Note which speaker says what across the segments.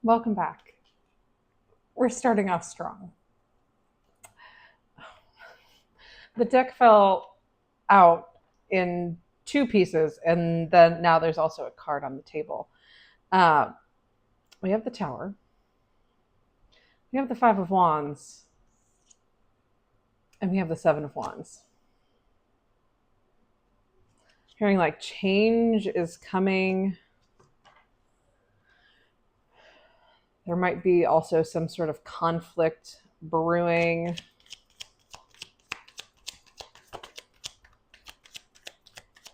Speaker 1: Welcome back. We're starting off strong. The deck fell out in two pieces, and then now there's also a card on the table. Uh, we have the Tower. We have the Five of Wands. And we have the Seven of Wands. Hearing like change is coming. There might be also some sort of conflict brewing.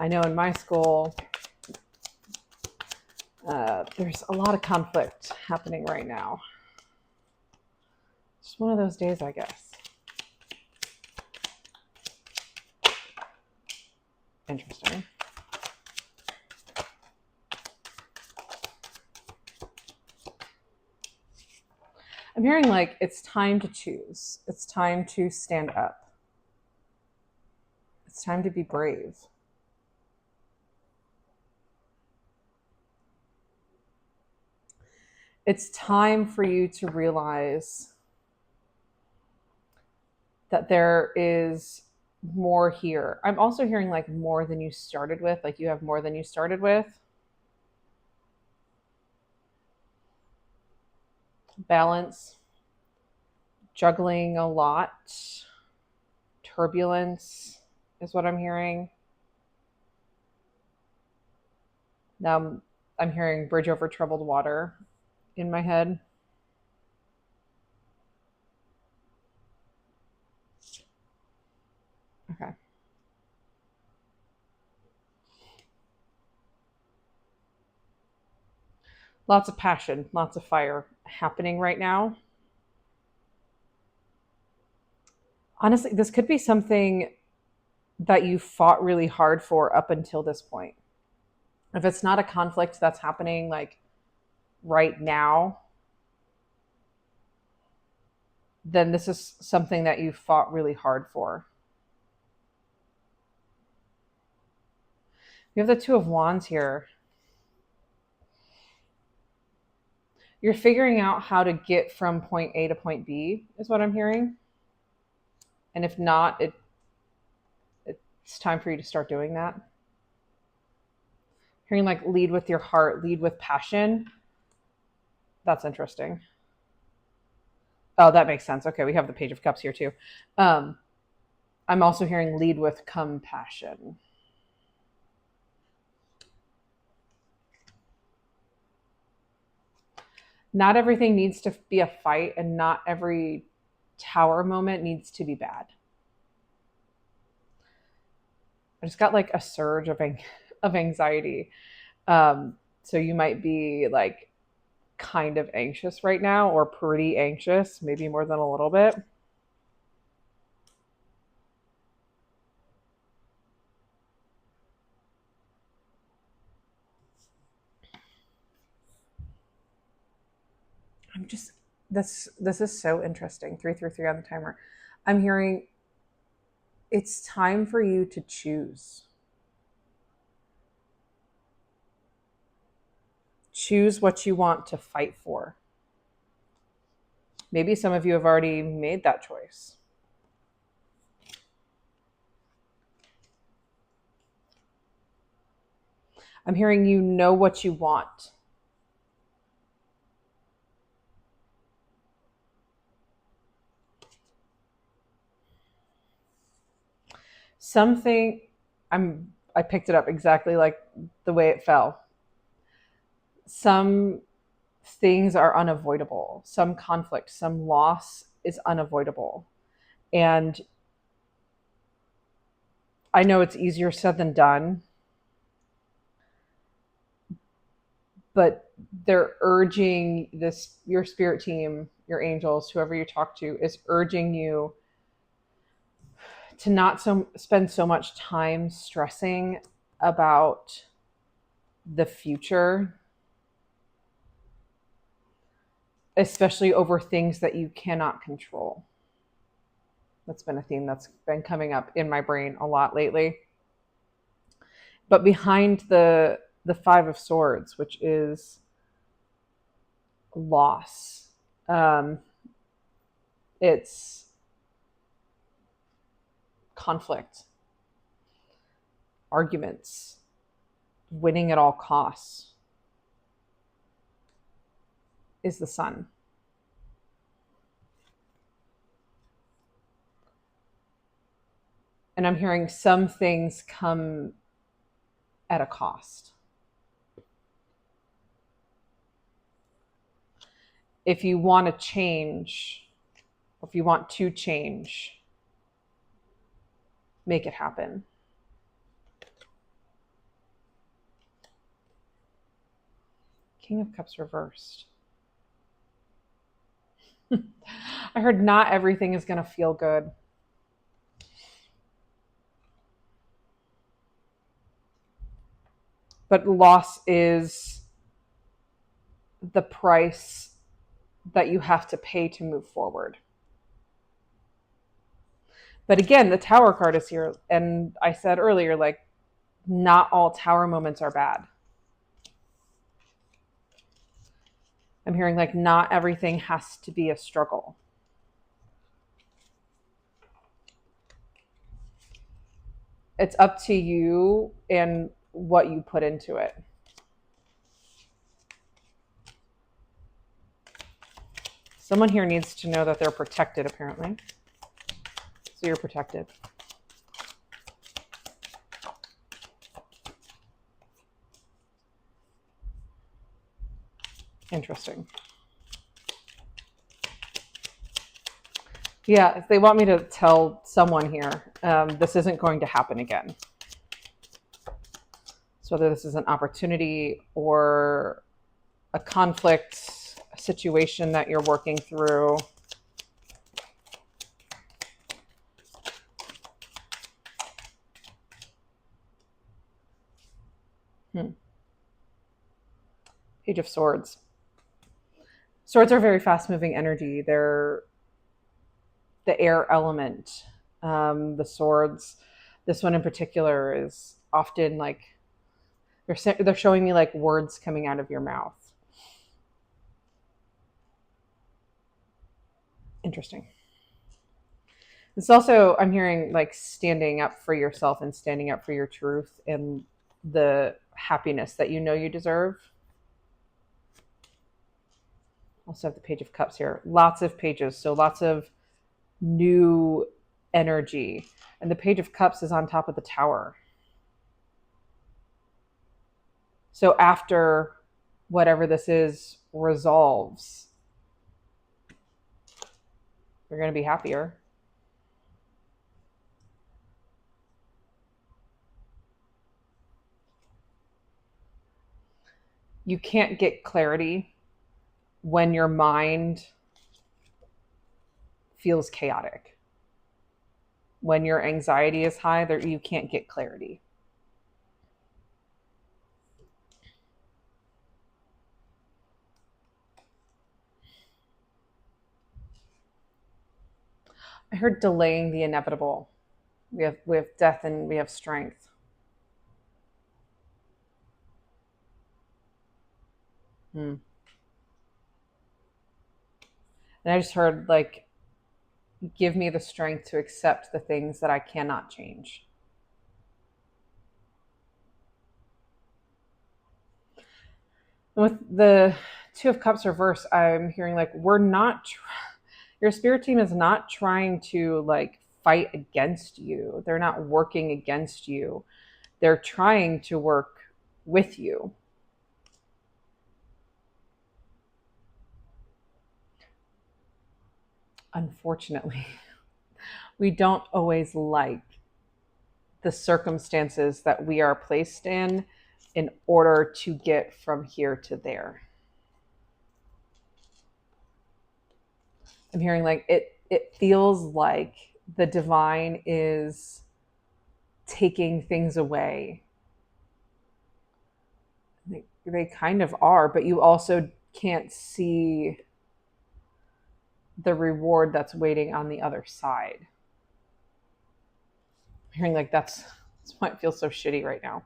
Speaker 1: I know in my school, there's a lot of conflict happening right now. It's one of those days, I guess. Interesting. I'm hearing like it's time to choose. It's time to stand up. It's time to be brave. It's time for you to realize that there is more here. I'm also hearing like more than you started with, like you have more than you started with. Balance, juggling a lot, turbulence is what I'm hearing. Now I'm hearing bridge over troubled water in my head. Okay. Lots of passion, lots of fire happening right now. Honestly, this could be something that you fought really hard for up until this point. If it's not a conflict that's happening like right now, then this is something that you fought really hard for. We have the Two of Wands here. You're figuring out how to get from point A to point B, is what I'm hearing. And if not, it's time for you to start doing that. Hearing like lead with your heart, lead with passion. That's interesting. Oh, that makes sense. Okay, we have the Page of Cups here too. I'm also hearing lead with compassion. Not everything needs to be a fight, and not every tower moment needs to be bad. I just got like a surge of anxiety. So you might be like kind of anxious right now, or pretty anxious, maybe more than a little bit. I'm just this is so interesting. 333 on the timer. I'm hearing it's time for you to choose. Choose what you want to fight for. Maybe some of you have already made that choice. I'm hearing you know what you want. Something I picked it up exactly like the way it fell. Some things are unavoidable. Some conflict, some loss is unavoidable. And I know it's easier said than done, but they're urging this, your spirit team, your angels, whoever you talk to, is urging you to not spend so much time stressing about the future, especially over things that you cannot control. That's been a theme that's been coming up in my brain a lot lately. But behind the Five of Swords, which is loss. It's conflict, arguments, winning at all costs is the sun. And I'm hearing some things come at a cost. If you want to change, if you want to change, make it happen. King of Cups reversed. I heard not everything is going to feel good. But loss is the price that you have to pay to move forward. But again, the Tower card is here. And I said earlier, like, not all Tower moments are bad. I'm hearing like not everything has to be a struggle. It's up to you and what you put into it. Someone here needs to know that they're protected, apparently. So you're protected. Interesting. Yeah, if they want me to tell someone here, this isn't going to happen again. So whether this is an opportunity or a conflict, a situation that you're working through. Page of Swords. Swords are very fast-moving energy. They're the air element. The swords, this one in particular, is often like they're showing me like words coming out of your mouth. Interesting. It's also, I'm hearing like standing up for yourself and standing up for your truth and the happiness that you know you deserve. Also have the Page of Cups here. Lots of pages, so lots of new energy. And the Page of Cups is on top of the Tower. So after whatever this is resolves, you're going to be happier. You can't get clarity when your mind feels chaotic. When your anxiety is high, you can't get clarity. I heard delaying the inevitable. We have death and we have strength. And I just heard like, give me the strength to accept the things that I cannot change. With the Two of Cups reversed, I'm hearing like, your spirit team is not trying to like fight against you. They're not working against you. They're trying to work with you. Unfortunately, we don't always like the circumstances that we are placed in order to get from here to there. I'm hearing like it feels like the divine is taking things away. They kind of are, but you also can't see the reward that's waiting on the other side. I'm hearing like that's why it feels so shitty right now.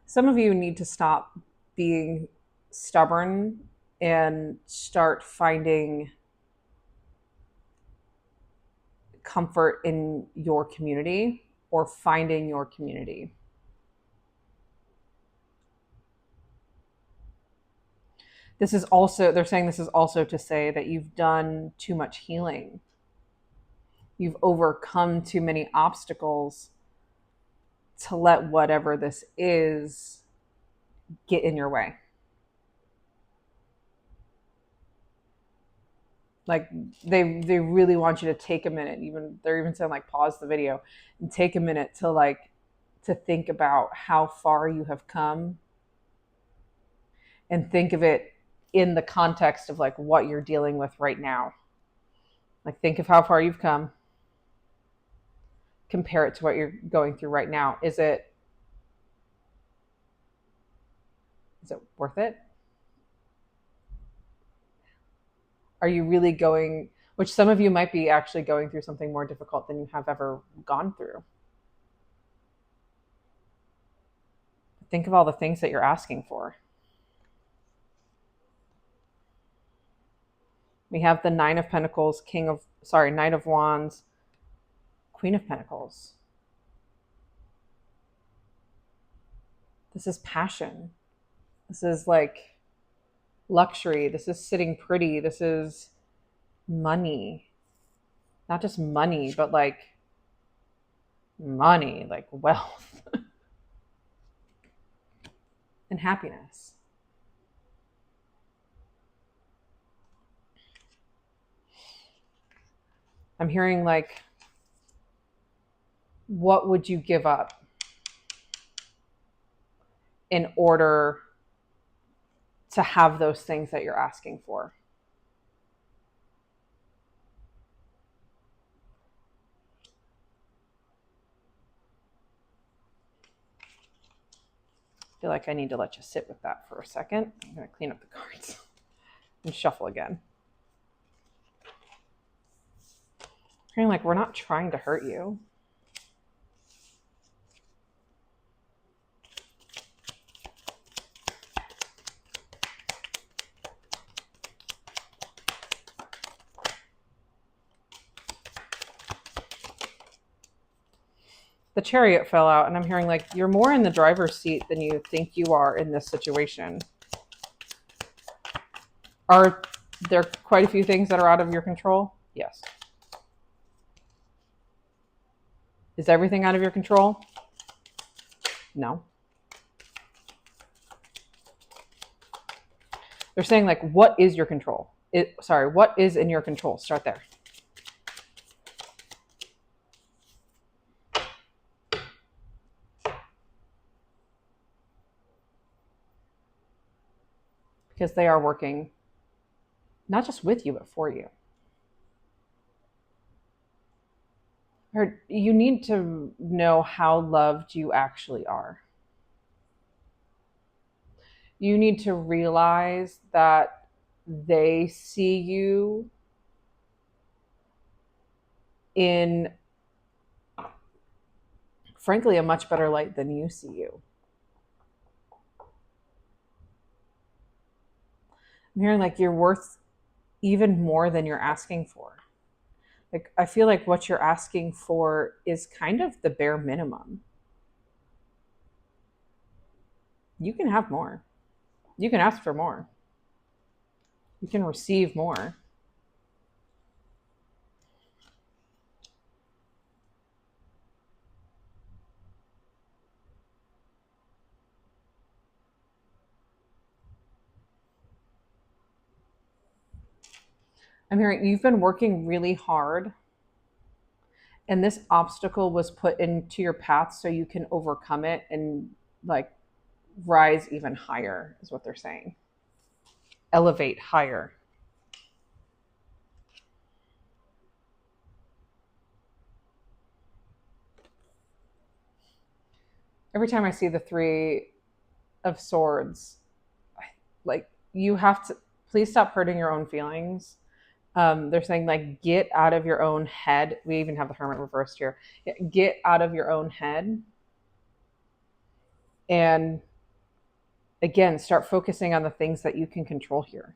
Speaker 1: Some of you need to stop being stubborn and start finding comfort in your community or finding your community. This is also, they're saying this is also to say that you've done too much healing. You've overcome too many obstacles to let whatever this is get in your way. Like they really want you to take a minute. Even they're even saying like pause the video and take a minute to think about how far you have come and think of it in the context of like what you're dealing with right now. Like think of how far you've come. Compare it to what you're going through right now. Is it worth it? Are you really going, which some of you might be actually going through something more difficult than you have ever gone through. Think of all the things that you're asking for. We have the Nine of Pentacles, Knight of Wands, Queen of Pentacles. This is passion. This is like luxury. This is sitting pretty. This is money. Not just money, but like money, like wealth and happiness. I'm hearing like, what would you give up in order to have those things that you're asking for? I feel like I need to let you sit with that for a second. I'm going to clean up the cards and shuffle again. I'm like, we're not trying to hurt you. The Chariot fell out, and I'm hearing like you're more in the driver's seat than you think you are in this situation. Are there quite a few things that are out of your control? Yes. Is everything out of your control? No. They're saying like, what is your control? What is in your control? Start there. Because they are working not just with you, but for you. Or you need to know how loved you actually are. You need to realize that they see you in, frankly, a much better light than you see you. I'm hearing like you're worth even more than you're asking for. Like, I feel like what you're asking for is kind of the bare minimum. You can have more. You can ask for more. You can receive more. I'm hearing you've been working really hard, and this obstacle was put into your path so you can overcome it and like rise even higher, is what they're saying. Elevate higher. Every time I see the Three of Swords, like you have to please stop hurting your own feelings. They're saying like get out of your own head. We even have the Hermit reversed here. Get out of your own head and again, start focusing on the things that you can control here.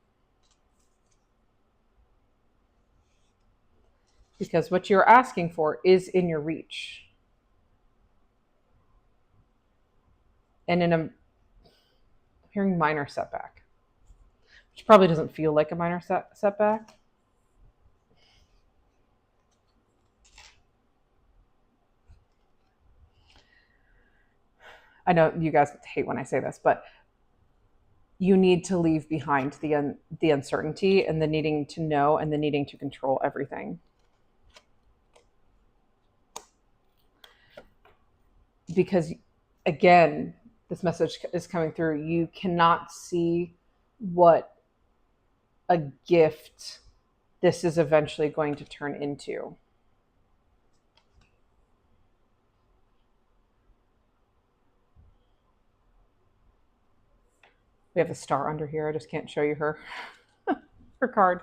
Speaker 1: Because what you're asking for is in your reach. And I'm hearing minor setback, which probably doesn't feel like a minor setback. I know you guys hate when I say this, but you need to leave behind the uncertainty and the needing to know and the needing to control everything. Because again, this message is coming through. You cannot see what a gift this is eventually going to turn into. We have a star under here. I just can't show you her her card.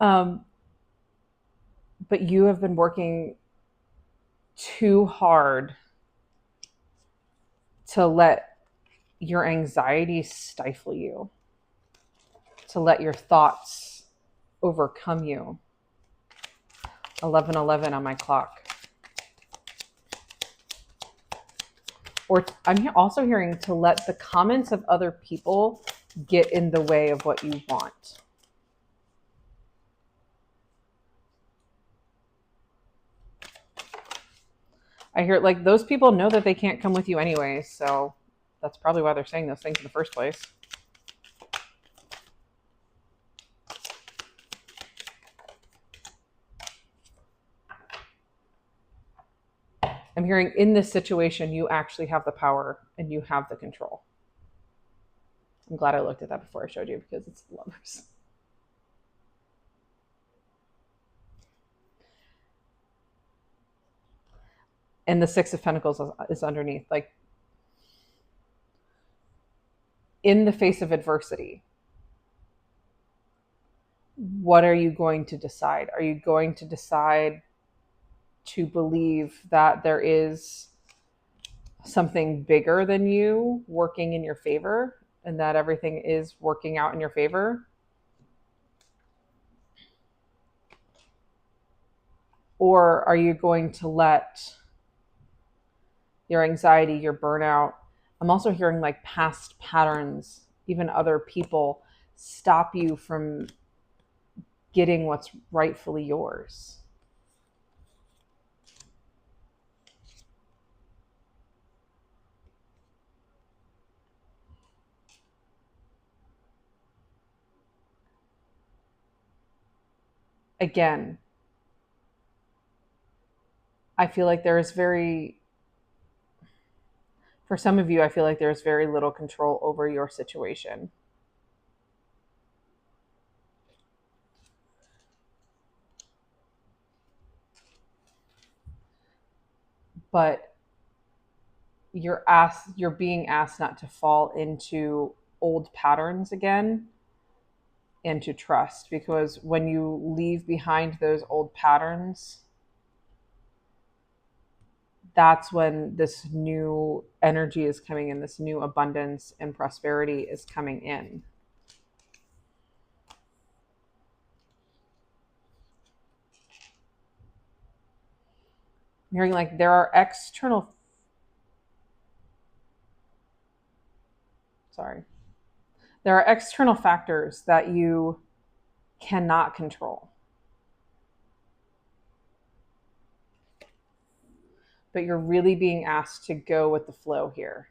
Speaker 1: But you have been working too hard to let your anxiety stifle you, to let your thoughts overcome you. 11:11 on my clock. Or I'm also hearing to let the comments of other people get in the way of what you want. I hear like those people know that they can't come with you anyway, so that's probably why they're saying those things in the first place. I'm hearing in this situation, you actually have the power and you have the control. I'm glad I looked at that before I showed you because it's the Lovers. And the Six of Pentacles is underneath. Like, in the face of adversity, what are you going to decide? Are you going to decide to believe that there is something bigger than you working in your favor and that everything is working out in your favor? Or are you going to let your anxiety, your burnout, I'm also hearing like past patterns, even other people, stop you from getting what's rightfully yours? Again, I feel like there is for some of you, I feel like there's very little control over your situation. But you're being asked not to fall into old patterns again and to trust, because when you leave behind those old patterns, that's when this new energy is coming in, this new abundance and prosperity is coming in. I'm hearing like there are external factors that you cannot control. But you're really being asked to go with the flow here.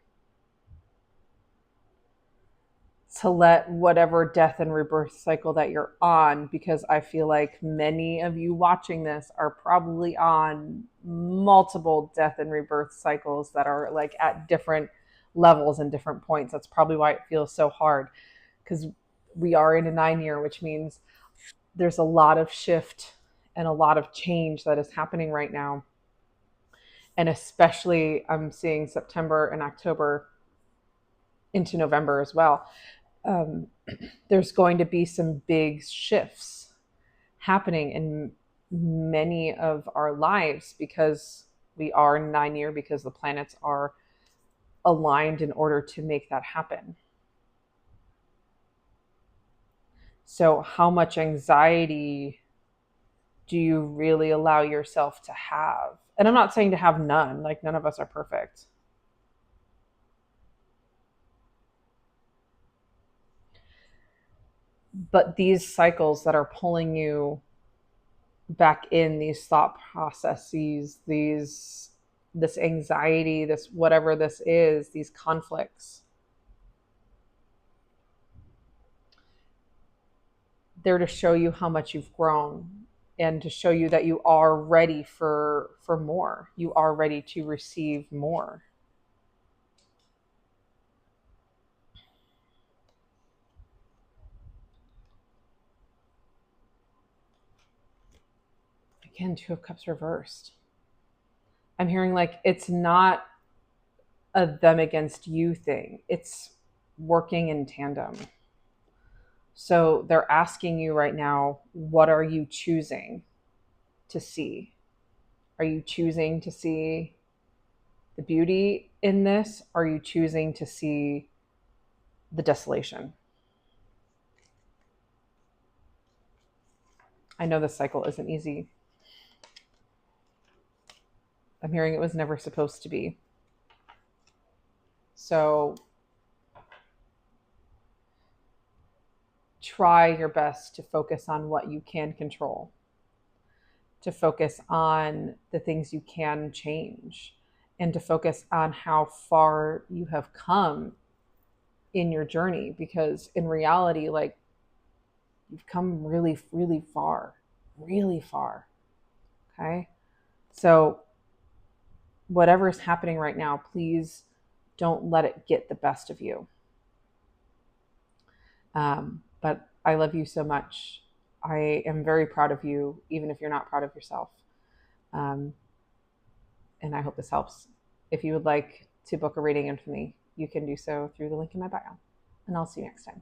Speaker 1: To let whatever death and rebirth cycle that you're on, because I feel like many of you watching this are probably on multiple death and rebirth cycles that are like at different levels and different points. That's probably why it feels so hard, because we are in a 9-year, which means there's a lot of shift and a lot of change that is happening right now. And especially I'm seeing September and October into November as well. There's going to be some big shifts happening in many of our lives because we are 9-year, because the planets are aligned in order to make that happen. So, how much anxiety do you really allow yourself to have? And I'm not saying to have none, like, none of us are perfect. But these cycles that are pulling you back in, these thought processes, this anxiety, this whatever this is, these conflicts, they're to show you how much you've grown and to show you that you are ready for more. You are ready to receive more. Again, Two of Cups reversed. I'm hearing like it's not a them against you thing. It's working in tandem. So they're asking you right now, what are you choosing to see? Are you choosing to see the beauty in this? Are you choosing to see the desolation? I know this cycle isn't easy. I'm hearing it was never supposed to be. So try your best to focus on what you can control, to focus on the things you can change, and to focus on how far you have come in your journey. Because in reality, like, you've come really, really far, really far. Okay. So, whatever is happening right now, please don't let it get the best of you. But I love you so much. I am very proud of you, even if you're not proud of yourself. Um, and I hope this helps. If you would like to book a reading in for me, you can do so through the link in my bio. And I'll see you next time.